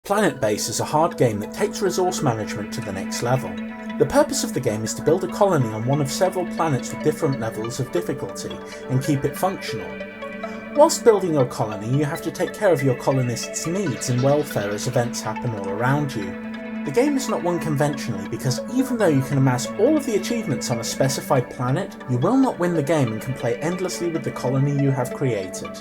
Planetbase is a hard game that takes resource management to the next level. The purpose of the game is to build a colony on one of several planets with different levels of difficulty and keep it functional. Whilst building your colony, you have to take care of your colonists' needs and welfare as events happen all around you. The game is not won conventionally because even though you can amass all of the achievements on a specified planet, you will not win the game and can play endlessly with the colony you have created.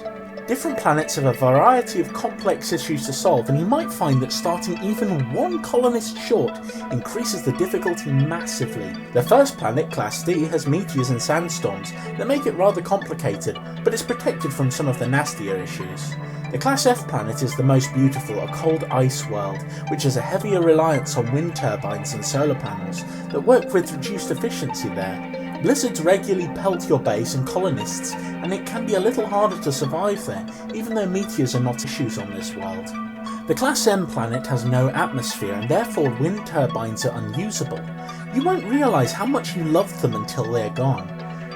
Different planets have a variety of complex issues to solve, and you might find that starting even one colonist short increases the difficulty massively. The first planet, Class D, has meteors and sandstorms that make it rather complicated, but it's protected from some of the nastier issues. The Class F planet is the most beautiful, a cold ice world, which has a heavier reliance on wind turbines and solar panels that work with reduced efficiency there. Blizzards regularly pelt your base and colonists, and it can be a little harder to survive there, even though meteors are not issues on this world. The Class M planet has no atmosphere, and therefore wind turbines are unusable. You won't realise how much you loved them until they're gone.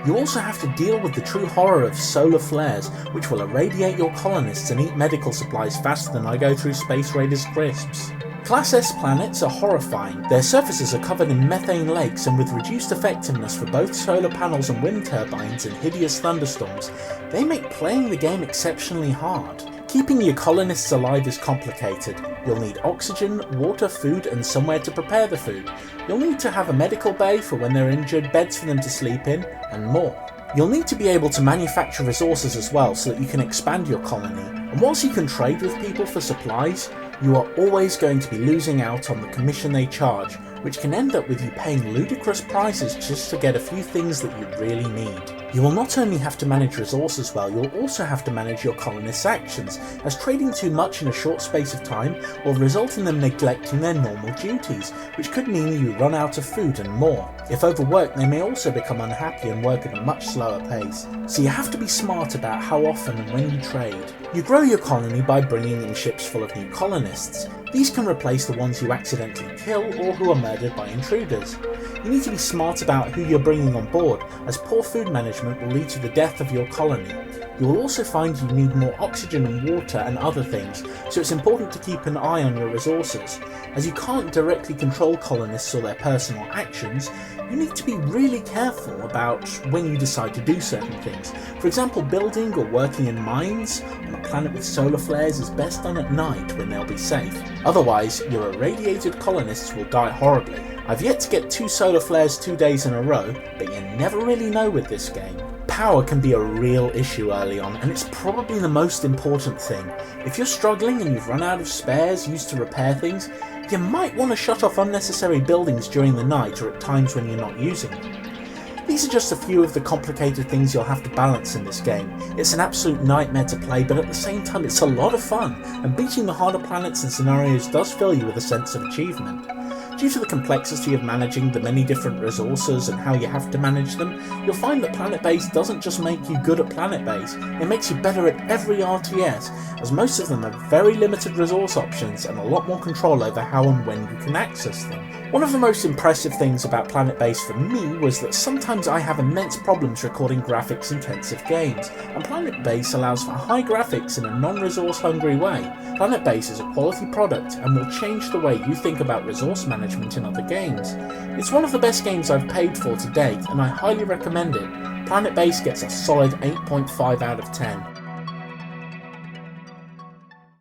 You also have to deal with the true horror of solar flares, which will irradiate your colonists and eat medical supplies faster than I go through Space Raiders crisps. Class S planets are horrifying. Their surfaces are covered in methane lakes, and with reduced effectiveness for both solar panels and wind turbines and hideous thunderstorms, they make playing the game exceptionally hard. Keeping your colonists alive is complicated. You'll need oxygen, water, food, and somewhere to prepare the food. You'll need to have a medical bay for when they're injured, beds for them to sleep in, and more. You'll need to be able to manufacture resources as well so that you can expand your colony, and whilst you can trade with people for supplies, you are always going to be losing out on the commission they charge, which can end up with you paying ludicrous prices just to get a few things that you really need. You will not only have to manage resources well, you'll also have to manage your colonists' actions, as trading too much in a short space of time will result in them neglecting their normal duties, which could mean you run out of food and more. If overworked, they may also become unhappy and work at a much slower pace, so you have to be smart about how often and when you trade. You grow your colony by bringing in ships full of new colonists. These can replace the ones you accidentally kill or who are murdered by intruders. You need to be smart about who you're bringing on board, as poor food management will lead to the death of your colony. You will also find you need more oxygen and water and other things, so it's important to keep an eye on your resources. As you can't directly control colonists or their personal actions, you need to be really careful about when you decide to do certain things. For example, building or working in mines on a planet with solar flares is best done at night when they'll be safe. Otherwise, your irradiated colonists will die horribly. I've yet to get 2 solar flares 2 days in a row, but you never really know with this game. Power can be a real issue early on, and it's probably the most important thing. If you're struggling and you've run out of spares used to repair things, you might want to shut off unnecessary buildings during the night or at times when you're not using them. These are just a few of the complicated things you'll have to balance in this game. It's an absolute nightmare to play, but at the same time it's a lot of fun, and beating the harder planets and scenarios does fill you with a sense of achievement. Due to the complexity of managing the many different resources and how you have to manage them, you'll find that Planetbase doesn't just make you good at Planetbase, it makes you better at every RTS, as most of them have very limited resource options and a lot more control over how and when you can access them. One of the most impressive things about Planetbase for me was that sometimes I have immense problems recording graphics intensive games, and Planetbase allows for high graphics in a non-resource hungry way. Planetbase is a quality product and will change the way you think about resource management in other games. It's one of the best games I've paid for to date, and I highly recommend it. Planetbase gets a solid 8.5 out of 10.